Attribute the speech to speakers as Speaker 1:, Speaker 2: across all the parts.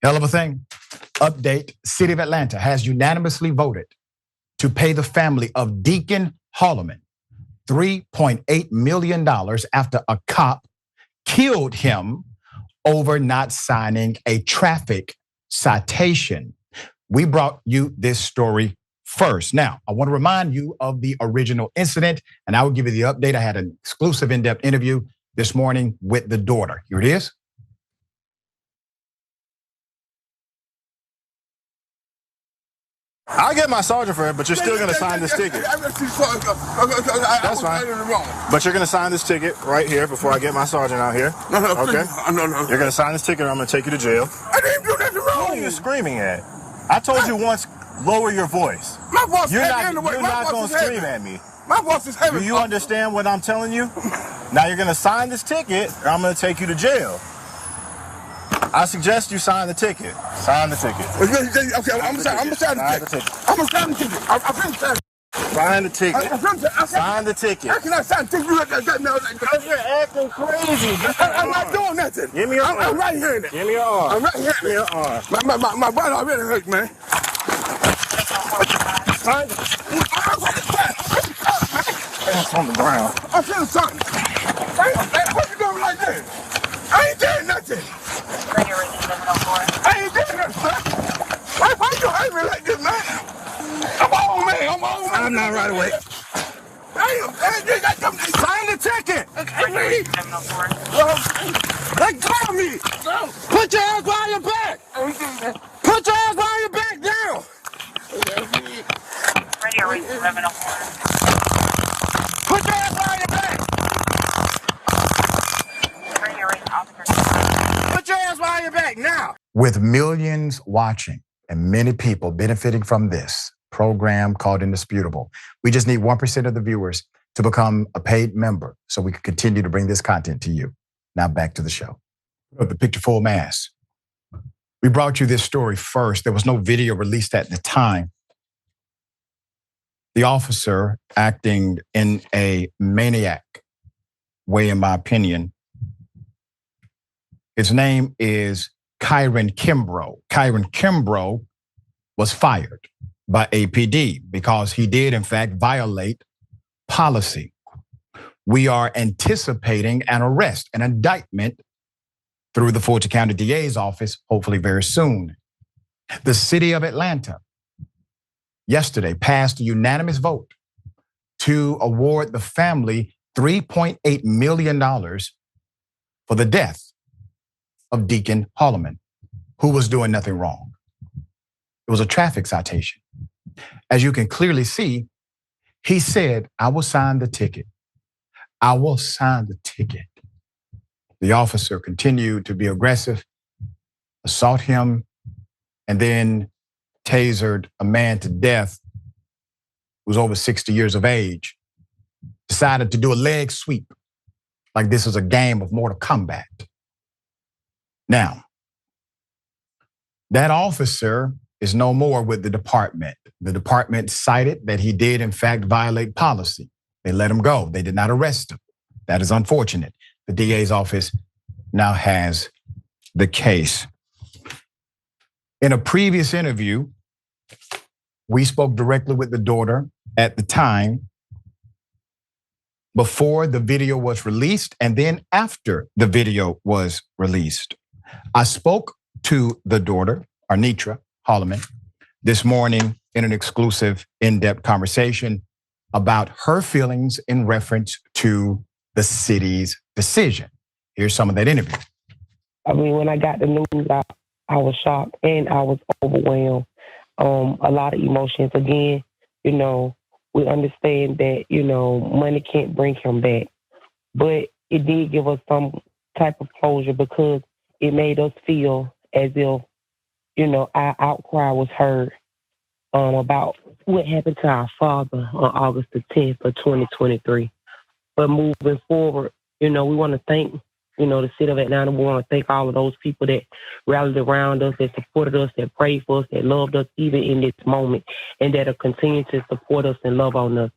Speaker 1: Hell of a thing. Update, City of Atlanta has unanimously voted to pay the family of Deacon Hollman $3.8 million after a cop killed him over not signing a traffic citation. We brought you this story first. Now, I want to remind you of the original incident, and I will give you the update. I had an exclusive in-depth interview this morning with the daughter. Here it is.
Speaker 2: I'll get my sergeant for it, but you're still going to sign this ticket. That's fine. But you're going to sign this ticket right here before I get my sergeant out here. Okay? No. You're going to sign this ticket or I'm going to take you to jail.
Speaker 3: I didn't do nothing wrong.
Speaker 2: What are you screaming at? I told you once, lower your voice.
Speaker 3: My voice
Speaker 2: You're
Speaker 3: is
Speaker 2: not,
Speaker 3: heavy anyway.
Speaker 2: you're not going to scream at me.
Speaker 3: My voice is heavy.
Speaker 2: Do you understand what I'm telling you? Now you're going to sign this ticket or I'm going to take you to jail. I suggest you sign the ticket. Sign the ticket.
Speaker 3: Okay, I'm gonna sign the ticket. I'm gonna sign the ticket.
Speaker 2: Sign the ticket. Sign the ticket.
Speaker 3: How can I sign the ticket?
Speaker 2: Because you're acting crazy.
Speaker 3: I'm not doing nothing.
Speaker 2: Give me your arm.
Speaker 3: I'm right here.
Speaker 2: Give me your arm.
Speaker 3: I'm right here.
Speaker 2: Give me your arm.
Speaker 3: My body already hurt, man.
Speaker 2: Sign the Hands on the ground.
Speaker 3: I'm feeling something. What you doing like this? I ain't doing nothing. I ain't doing nothing, man. Why you hate me like this, man? I'm old, man.
Speaker 2: I'm not right away. Sign the ticket.
Speaker 3: Let go of me. Put your ass behind your back. Put your ass behind your back down.
Speaker 4: Radio 704.
Speaker 3: Put your ass behind your back.
Speaker 4: Radio officer.
Speaker 3: Put your ass behind your back now.
Speaker 1: With millions watching and many people benefiting from this program called Indisputable, we just need 1% of the viewers to become a paid member so we can continue to bring this content to you. Now back to the show. The picture full mass. We brought you this story first. There was no video released at the time. The officer acting in a maniac way, in my opinion. His name is Kyron Kimbrough. Kyron Kimbrough was fired by APD because he did, in fact, violate policy. We are anticipating an arrest, an indictment through the Fulton County DA's office, hopefully very soon. The city of Atlanta yesterday passed a unanimous vote to award the family $3.8 million for the death of Deacon Hollman, who was doing nothing wrong. It was a traffic citation. As you can clearly see, he said, I will sign the ticket. I will sign the ticket. The officer continued to be aggressive, assault him, and then tasered a man to death who was over 60 years of age, decided to do a leg sweep like this was a game of Mortal Kombat. Now, that officer is no more with the department. The department cited that he did, in fact, violate policy. They let him go. They did not arrest him. That is unfortunate. The DA's office now has the case. In a previous interview, we spoke directly with the daughter at the time before the video was released and then after the video was released. I spoke to the daughter, Arnitra Hollman, this morning in an exclusive in-depth conversation about her feelings in reference to the city's decision. Here's some of that interview.
Speaker 5: I mean, when I got the news, I was shocked and I was overwhelmed. A lot of emotions. Again, we understand that, money can't bring him back. But it did give us some type of closure because it made us feel as if, our outcry was heard about what happened to our father on August the 10th of 2023. But moving forward, we want to thank, the city of Atlanta. We want to thank all of those people that rallied around us, that supported us, that prayed for us, that loved us even in this moment, and that are continuing to support us and love on us.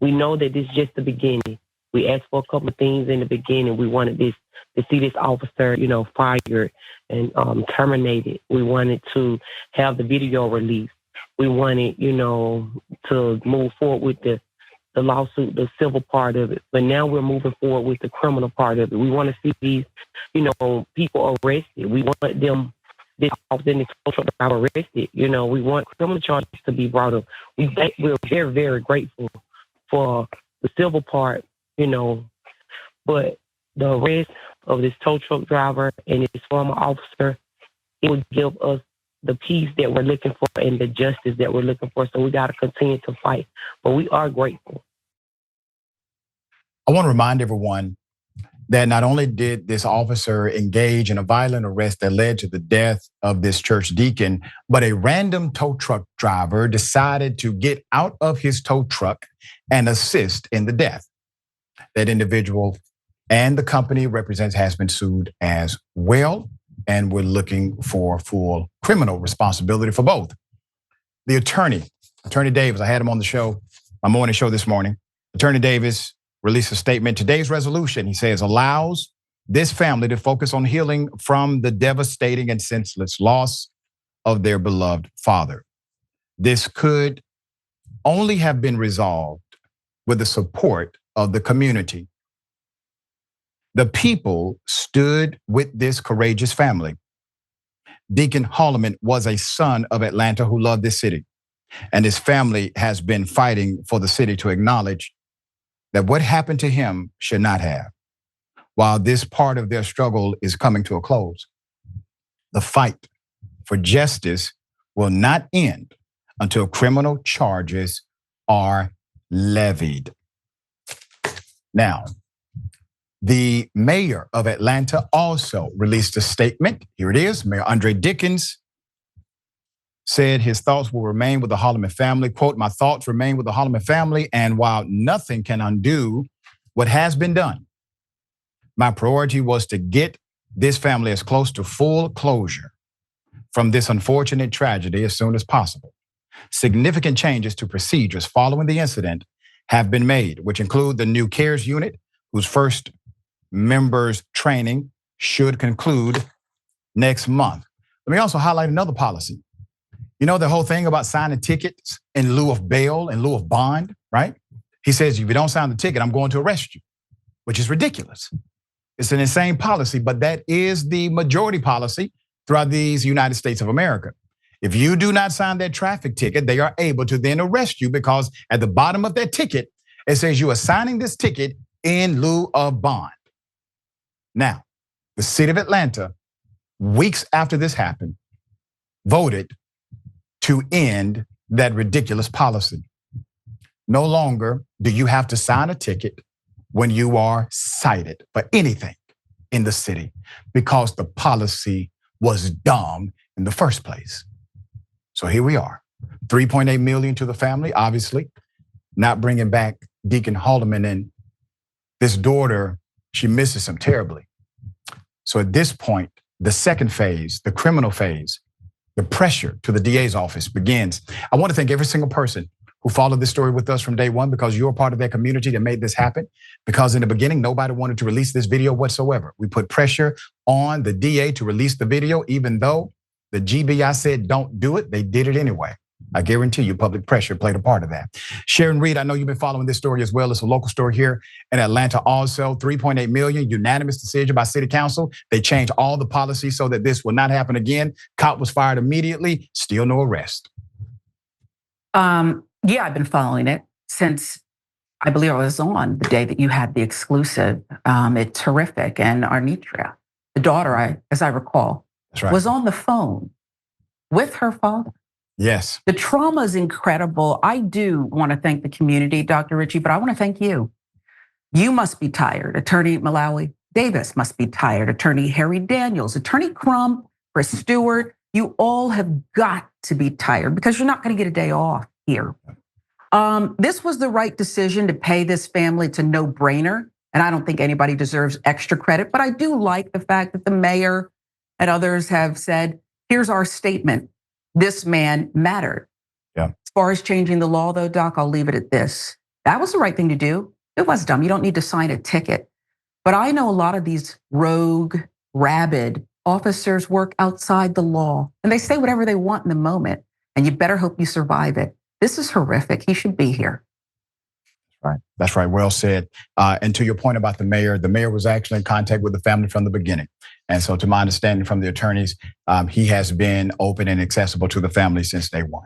Speaker 5: We know that this is just the beginning. We asked for a couple of things in the beginning. We wanted this to see this officer, fired and terminated. We wanted to have the video released. We wanted, to move forward with the lawsuit, the civil part of it. But now we're moving forward with the criminal part of it. We want to see these, people arrested. We want them, this officer and this truck driver arrested. We want criminal charges to be brought up. We're very, very grateful for the civil part, but the arrest of this tow truck driver and his former officer, it would give us the peace that we're looking for and the justice that we're looking for. So we got to continue to fight. But we are grateful.
Speaker 1: I want to remind everyone that not only did this officer engage in a violent arrest that led to the death of this church deacon, but a random tow truck driver decided to get out of his tow truck and assist in the death. That individual and the company represents has been sued as well, and we're looking for full criminal responsibility for both. The Attorney Davis, I had him on the show, my morning show this morning. Attorney Davis released a statement. Today's resolution, he says, allows this family to focus on healing from the devastating and senseless loss of their beloved father. This could only have been resolved with the support of the community. The people stood with this courageous family. Deacon Hollman was a son of Atlanta who loved this city, and his family has been fighting for the city to acknowledge that what happened to him should not have. While this part of their struggle is coming to a close, the fight for justice will not end until criminal charges are levied. Now, the mayor of Atlanta also released a statement. Here it is. Mayor Andre Dickens said his thoughts will remain with the Hollman family. Quote, my thoughts remain with the Hollman family, and while nothing can undo what has been done, my priority was to get this family as close to full closure from this unfortunate tragedy as soon as possible. Significant changes to procedures following the incident have been made, which include the new CARES unit, whose first members training should conclude next month. Let me also highlight another policy. The whole thing about signing tickets in lieu of bail, in lieu of bond, right? He says, if you don't sign the ticket, I'm going to arrest you, which is ridiculous. It's an insane policy, but that is the majority policy throughout these United States of America. If you do not sign that traffic ticket, they are able to then arrest you because at the bottom of that ticket, it says you are signing this ticket in lieu of bond. Now, the city of Atlanta, weeks after this happened, voted to end that ridiculous policy. No longer do you have to sign a ticket when you are cited for anything in the city because the policy was dumb in the first place. So here we are, 3.8 million to the family, obviously, not bringing back Deacon Hollman, and this daughter, she misses him terribly. So at this point, the second phase, the criminal phase, the pressure to the DA's office begins. I want to thank every single person who followed this story with us from day one because you're part of that community that made this happen. Because in the beginning, nobody wanted to release this video whatsoever. We put pressure on the DA to release the video, even though the GBI said don't do it, they did it anyway. I guarantee you public pressure played a part of that. Sharon Reed, I know you've been following this story as well. It's a local story here in Atlanta also. 3.8 million, unanimous decision by city council. They changed all the policies so that this will not happen again. Cop was fired immediately, still no arrest.
Speaker 6: Yeah, I've been following it since I believe I was on the day that you had the exclusive. It's terrific. And Arnitra, the daughter, as I recall,
Speaker 1: That's right,
Speaker 6: was on the phone with her father.
Speaker 1: Yes.
Speaker 6: The trauma is incredible. I do want to thank the community, Dr. Richey, but I want to thank you. You must be tired. Attorney Malawi Davis must be tired. Attorney Harry Daniels, Attorney Crump, Chris Stewart, you all have got to be tired because you're not going to get a day off here. This was the right decision to pay this family. It's a no-brainer, and I don't think anybody deserves extra credit, but I do like the fact that the mayor and others have said, here's our statement. This man mattered.
Speaker 1: Yeah.
Speaker 6: As far as changing the law, though, Doc, I'll leave it at this. That was the right thing to do. It was dumb. You don't need to sign a ticket. But I know a lot of these rogue, rabid officers work outside the law and they say whatever they want in the moment. And you better hope you survive it. This is horrific. He should be here.
Speaker 1: Right. That's right. Well said. And to your point about the mayor was actually in contact with the family from the beginning. And so to my understanding from the attorneys, he has been open and accessible to the family since day one.